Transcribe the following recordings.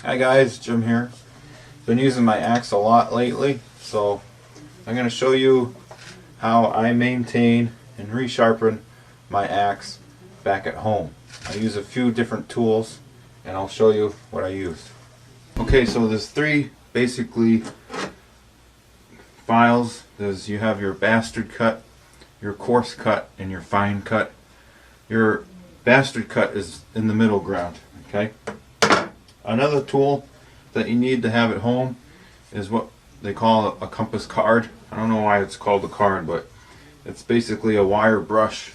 Hi guys, Jim here. Been using my axe a lot lately, so I'm going to show you how I maintain and resharpen my axe back at home. I use a few different tools and I'll show you what I use. Okay, so there's three basically files. You have your bastard cut, your coarse cut, and your fine cut. Your bastard cut is in the middle ground, okay? Another tool that you need to have at home is what they call a compass card. I don't know why it's called a card, but it's basically a wire brush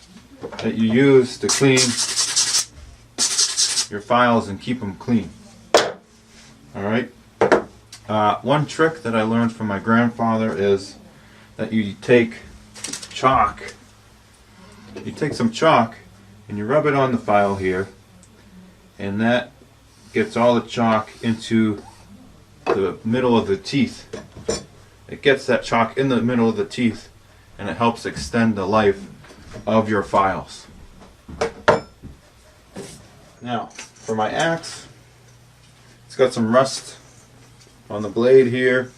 that you use to clean your files and keep them clean. Alright? One trick that I learned from my grandfather is that you take chalk. You take some chalk and you rub it on the file here, and that gets all the chalk into the middle of the teeth. It gets that chalk in the middle of the teeth and it helps extend the life of your files. Now, for my axe, it's got some rust on the blade here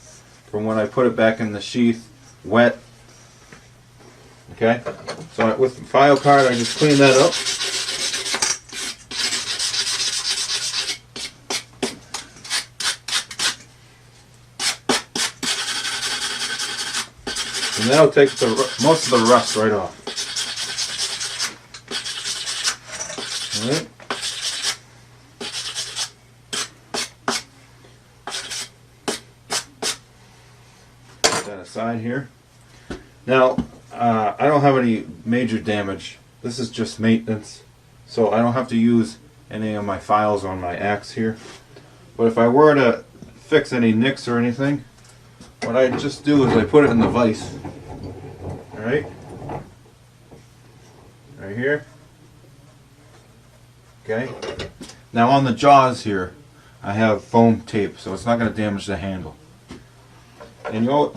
from when I put it back in the sheath, wet. Okay, so with the file card I just clean that up. And that'll take most of the rust right off. Alright. Put that aside here. Now, I don't have any major damage. This is just maintenance, so I don't have to use any of my files on my axe here. But if I were to fix any nicks or anything, what I just do is I put it in the vise. Alright? Right here. Okay? Now on the jaws here, I have foam tape, so it's not going to damage the handle. And you know,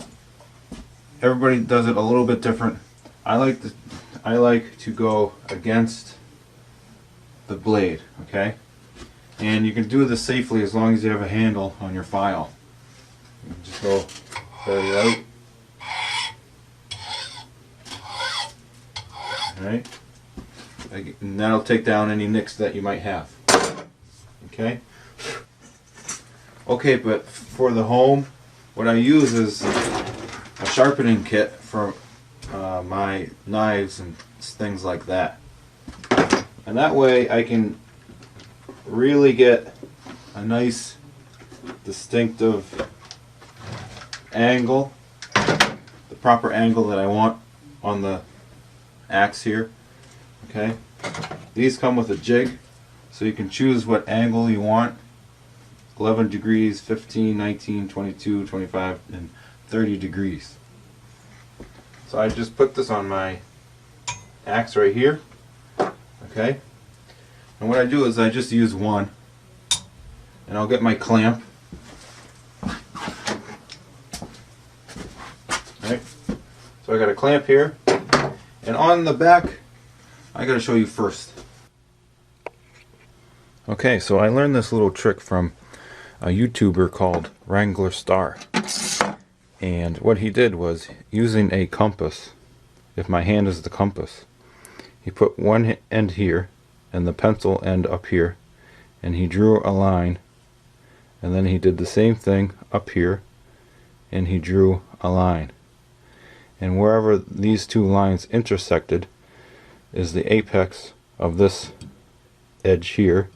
everybody does it a little bit different. I like to go against the blade, okay? And you can do this safely as long as you have a handle on your file. You can just go set it out. Alright? And that'll take down any nicks that you might have. Okay? Okay, but for the home, what I use is a sharpening kit for my knives and things like that. And that way I can really get a nice distinctive angle, the proper angle that I want on the axe here. Okay, these come with a jig, so you can choose what angle you want: 11 degrees, 15, 19, 22, 25, and 30 degrees. So I just put this on my axe right here. Okay, and what I do is I just use one, and I'll get my clamp. Right, so I got a clamp here, and on the back I got to show you first. Okay, so I learned this little trick from a YouTuber called Wrangler Star, and what he did was, using a compass, if my hand is the compass, he put one end here and the pencil end up here, and he drew a line, and then he did the same thing up here and he drew a line, and wherever these two lines intersected is the apex of this edge here.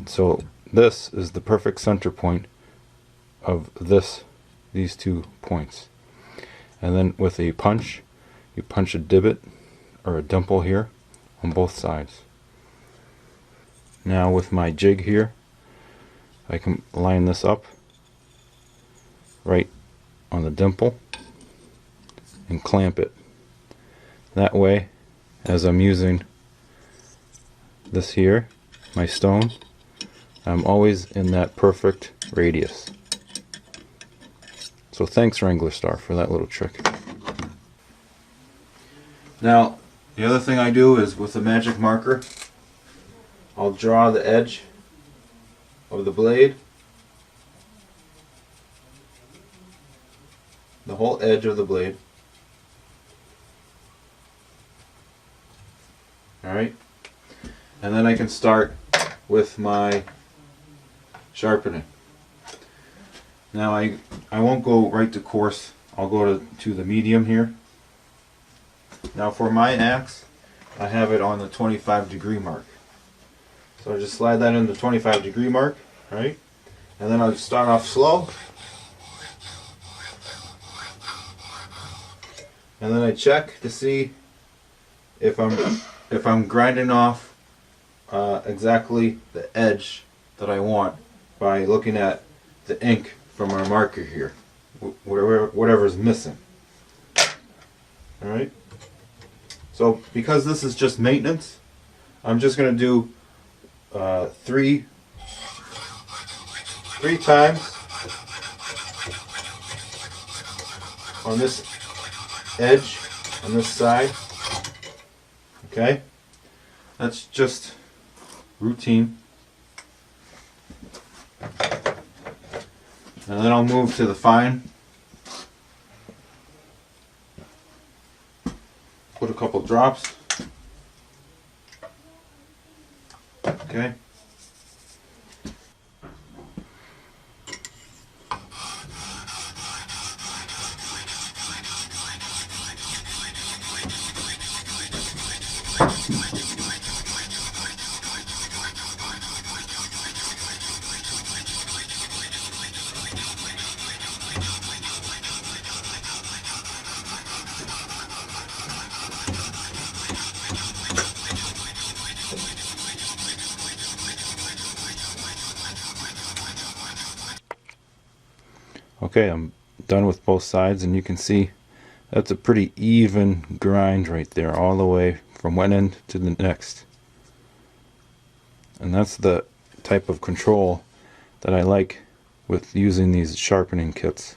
So this is the perfect center point of these 2 points. And then with a punch, you punch a divot or a dimple here on both sides. Now with my jig here, I can line this up right on the dimple and clamp it. That way, as I'm using this here, my stone, I'm always in that perfect radius. So thanks Wrangler Star for that little trick. Now, the other thing I do is with a magic marker, I'll draw the edge of the blade, the whole edge of the blade. Alright, and then I can start with my sharpening. Now I won't go right to coarse, I'll go to the medium here. Now for my axe, I have it on the 25-degree mark. So I just slide that in the 25-degree mark, right? And then I'll start off slow. And then I check to see if I'm grinding off exactly the edge that I want by looking at the ink from our marker here, whatever's missing. All right. So because this is just maintenance, I'm just going to do three times on this edge, on this side. Okay, that's just routine. And then I'll move to the fine. Put a couple drops. Okay. Okay, I'm done with both sides, and you can see that's a pretty even grind right there, all the way from one end to the next. And that's the type of control that I like with using these sharpening kits.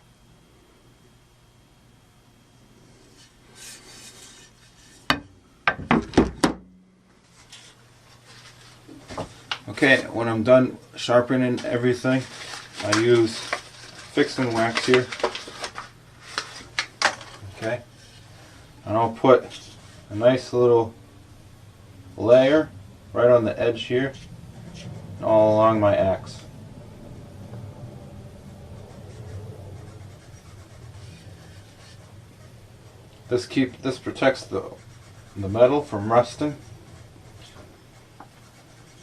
Okay, when I'm done sharpening everything, I use fix and wax here. Okay, and I'll put a nice little layer right on the edge here, all along my axe. This protects the metal from rusting,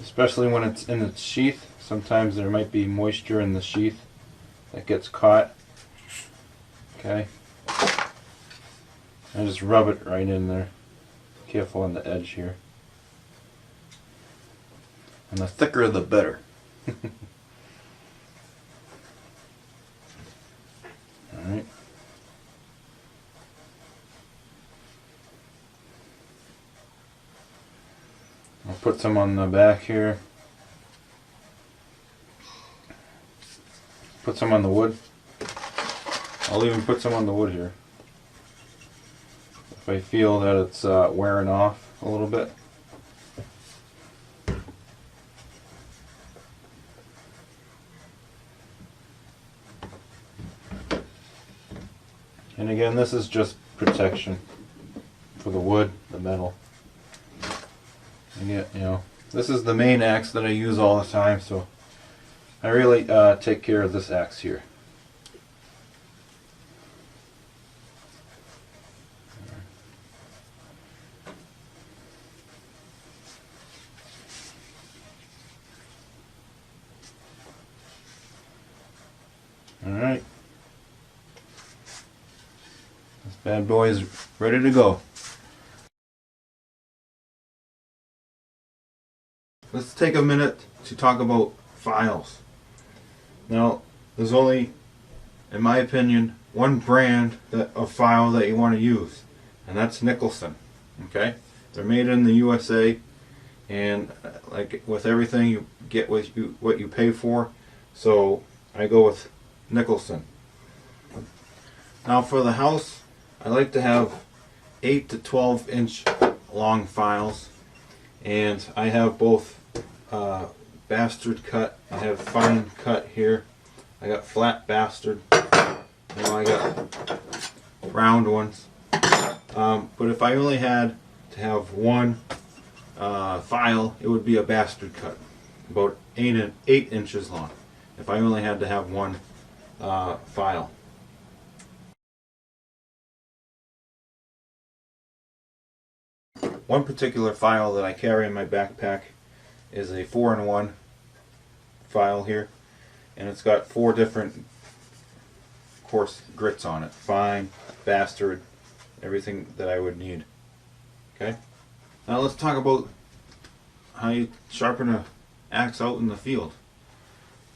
especially when it's in its sheath. Sometimes there might be moisture in the sheath that gets caught. Okay, and just rub it right in there. Careful on the edge here. And the thicker the better. Alright. I'll put some on the back here. Put some on the wood. I'll even put some on the wood here if I feel that it's wearing off a little bit. And again, this is just protection for the wood, the metal. And yet, you know, this is the main axe that I use all the time, so I really take care of this axe here. Alright. This bad boy is ready to go. Let's take a minute to talk about files. Now, there's only, in my opinion, one brand of file that you want to use, and that's Nicholson. Okay? They're made in the USA, and like with everything, you get what you pay for. So I go with Nicholson. Now for the house, I like to have 8 to 12 inch long files, and I have both bastard cut. I have fine cut here. I got flat bastard. I got round ones. But if I only had to have one file, it would be a bastard cut, about 8 inches long, if I only had to have one file. One particular file that I carry in my backpack is a 4-in-1 file here, and it's got 4 different coarse grits on it. Fine, bastard, everything that I would need. Okay? Now let's talk about how you sharpen an axe out in the field.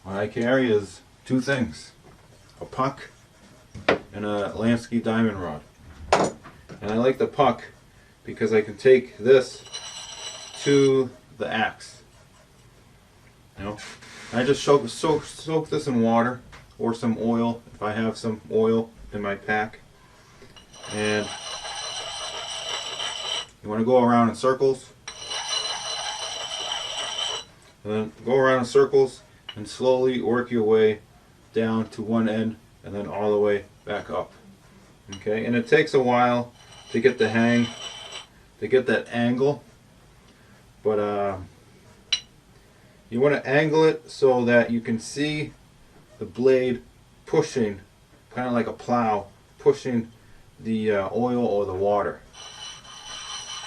What I carry is 2 things. A puck and a Lansky diamond rod. And I like the puck because I can take this to the axe. You know, I just soak this in water or some oil if I have some oil in my pack. And you want to go around in circles. And then go around in circles and slowly work your way down to one end and then all the way back up. Okay, and it takes a while to get the hang, to get that angle, but you want to angle it so that you can see the blade pushing, kind of like a plow, pushing the oil or the water.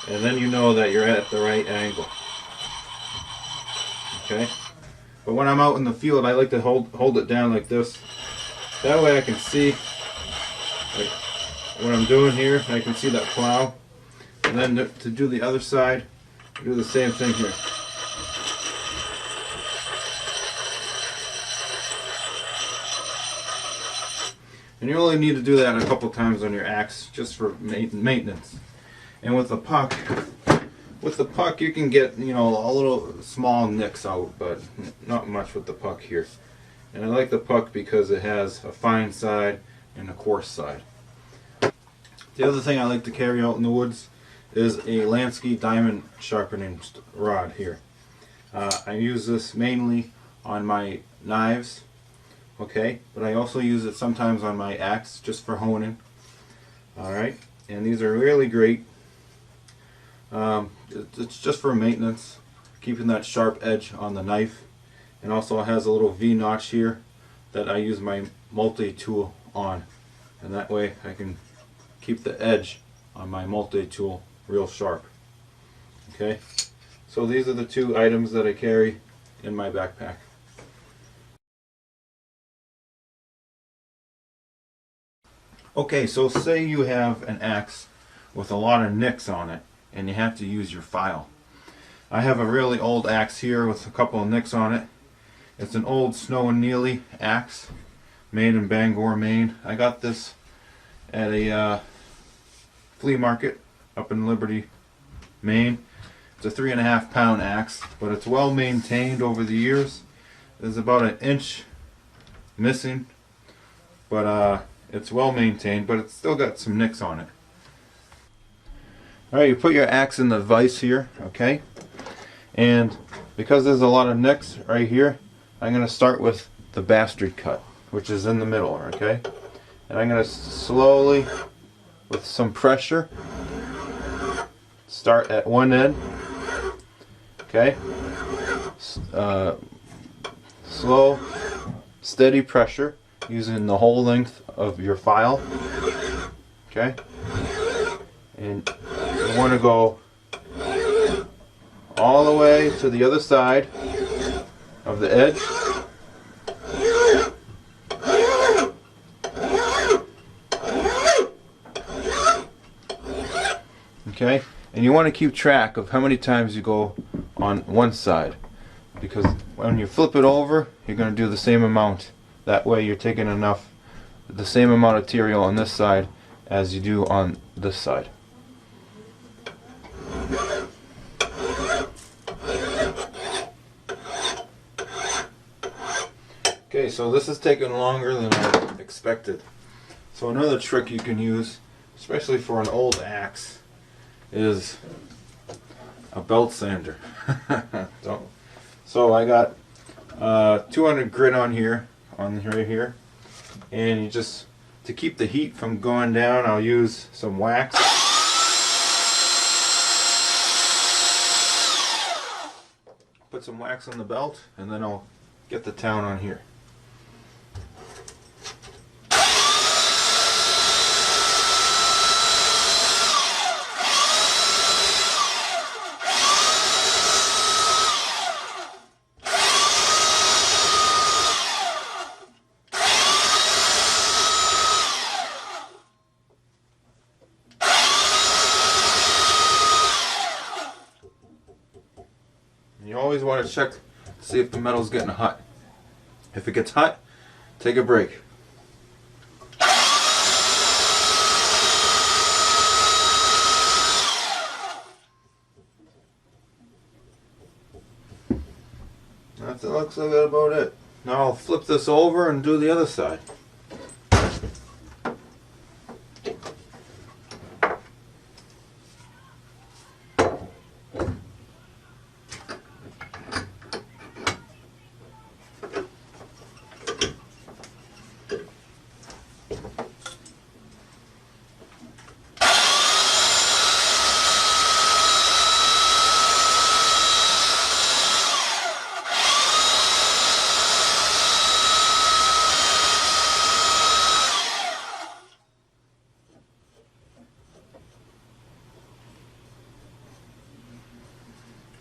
And then you know that you're at the right angle. Okay? But when I'm out in the field, I like to hold it down like this. That way I can see like what I'm doing here. I can see that plow. And then to do the other side, do the same thing here. And you only need to do that a couple times on your axe just for maintenance. And with the puck you can get, you know, a little small nicks out, but not much with the puck here. And I like the puck because it has a fine side and a coarse side. The other thing I like to carry out in the woods is a Lansky diamond sharpening rod here. I use this mainly on my knives, okay, but I also use it sometimes on my axe just for honing. Alright, and these are really great. It's just for maintenance, keeping that sharp edge on the knife, and also it has a little V-notch here that I use my multi-tool on, and that way I can keep the edge on my multi-tool real sharp. Okay, so these are the 2 items that I carry in my backpack. Okay, so say you have an axe with a lot of nicks on it and you have to use your file. I have a really old axe here with a couple of nicks on it. It's an old Snow and Neely axe made in Bangor, Maine. I got this at a flea market up in Liberty, Maine. It's a 3.5 pound axe, but it's well maintained over the years. There's about 1 inch missing, but it's well maintained, but it's still got some nicks on it. Alright, you put your axe in the vise here, okay? And because there's a lot of nicks right here, I'm going to start with the bastard cut, which is in the middle, okay? And I'm going to slowly, with some pressure, start at one end, okay? Slow, steady pressure using the whole length of your file, okay? And you want to go all the way to the other side of the edge. Okay, and you want to keep track of how many times you go on one side, because when you flip it over, you're going to do the same amount. That way you're taking the same amount of material on this side as you do on this side. Okay, so this is taking longer than I expected. So another trick you can use, especially for an old So I got 200 grit on here, right here, and you just, to keep the heat from going down, I'll use some wax. Put some wax on the belt, and then I'll get the town on here. You always want to check to see if the metal's getting hot. If it gets hot, take a break. That looks like about it. Now I'll flip this over and do the other side.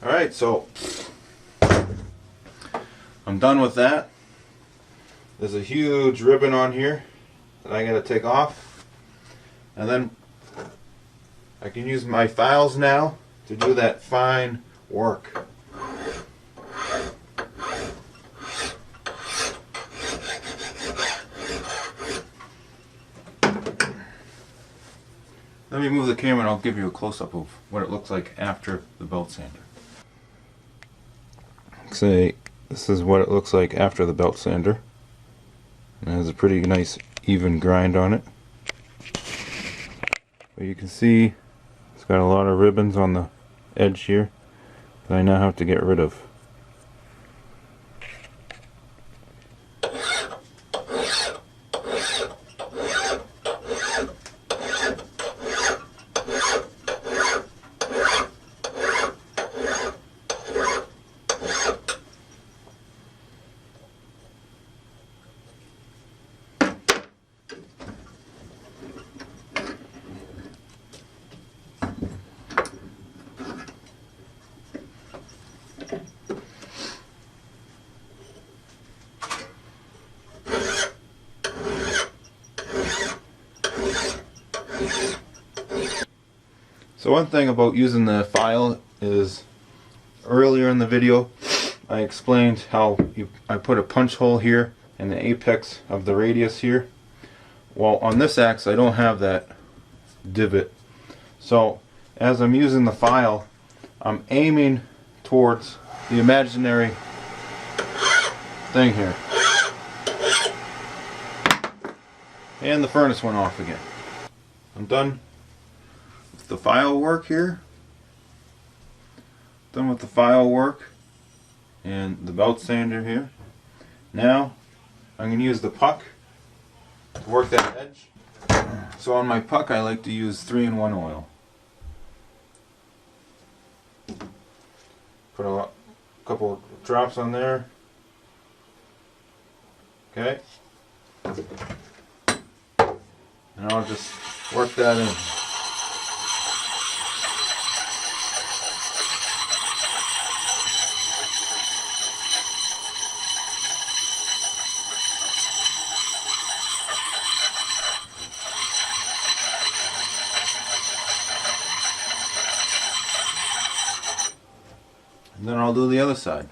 Alright, so I'm done with that. There's a huge ribbon on here that I gotta take off, and then I can use my files now to do that fine work. Let me move the camera and I'll give you a close-up of what it looks like after the belt sander. Say, this is what it looks like after the belt sander. It has a pretty nice even grind on it. But you can see it's got a lot of ribbons on the edge here that I now have to get rid of. So one thing about using the file is, earlier in the video I explained how I put a punch hole here in the apex of the radius here. Well, on this axe I don't have that divot. So as I'm using the file, I'm aiming towards the imaginary thing here. And the furnace went off again. I'm done with the file work here. Done with the file work and the belt sander here. Now I'm going to use the puck to work that edge. So on my puck I like to use 3-in-1 oil. Put a couple drops on there. Okay. And I'll just work that in. And then I'll do the other side.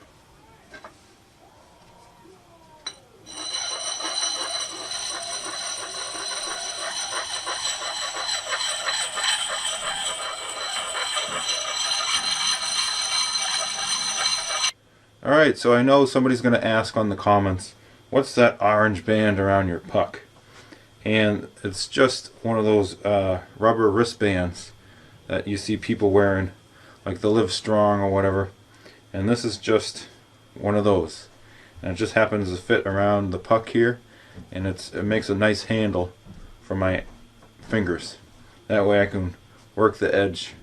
Alright, so I know somebody's going to ask on the comments, what's that orange band around your puck? And it's just one of those rubber wristbands that you see people wearing, like the Live Strong or whatever. And this is just one of those, and it just happens to fit around the puck here, and it makes a nice handle for my fingers. That way I can work the edge.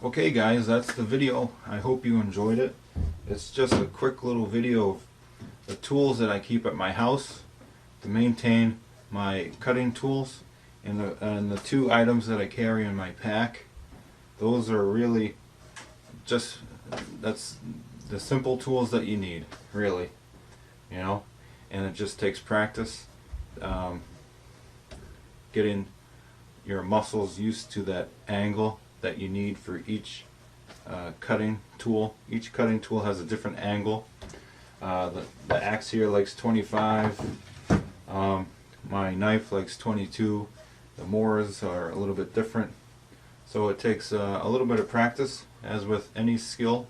Okay guys, that's the video. I hope you enjoyed it. It's just a quick little video of the tools that I keep at my house to maintain my cutting tools, and the two items that I carry in my pack. Those are really just, that's the simple tools that you need, really, you know, and it just takes practice, getting your muscles used to that angle that you need for each cutting tool. Each cutting tool has a different angle. The axe here likes 25, my knife likes 22, the mores are a little bit different. So it takes a little bit of practice, as with any skill.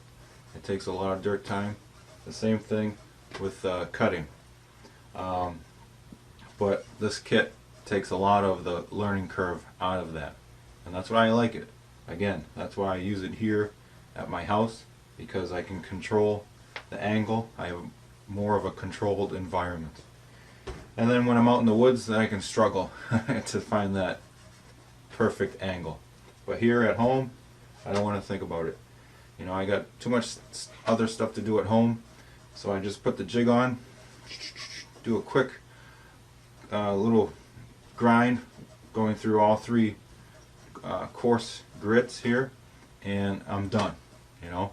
It takes a lot of dirt time. The same thing with cutting. But this kit takes a lot of the learning curve out of that. And that's why I like it. Again, that's why I use it here at my house, because I can control the angle. I have more of a controlled environment. And then when I'm out in the woods, then I can struggle to find that perfect angle. But here at home, I don't want to think about it. You know, I got too much other stuff to do at home, so I just put the jig on, do a quick little grind, going through all three coarse grits here, and I'm done. You know,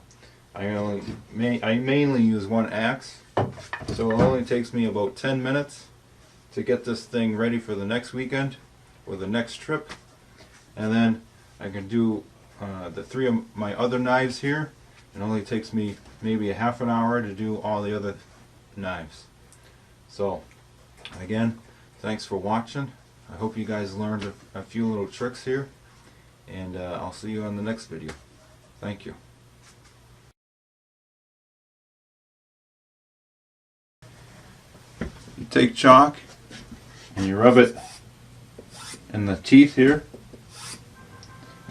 I mainly use one axe, so it only takes me about 10 minutes to get this thing ready for the next weekend or the next trip, and then I can do the three of my other knives here. It only takes me maybe a half an hour to do all the other knives. So again, thanks for watching. I hope you guys learned a few little tricks here, and I'll see you on the next video. Thank you. You take chalk and you rub it in the teeth here,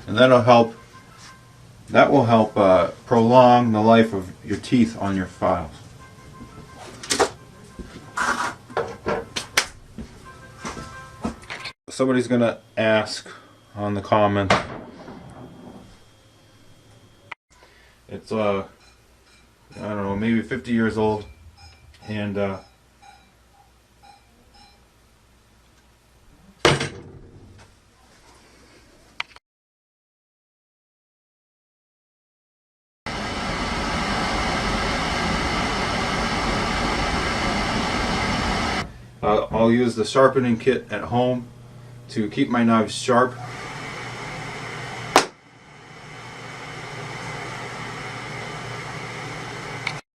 and that will help prolong the life of your teeth on your files. Somebody's gonna ask on the comment, it's I don't know, maybe 50 years old, and I'll use the sharpening kit at home to keep my knives sharp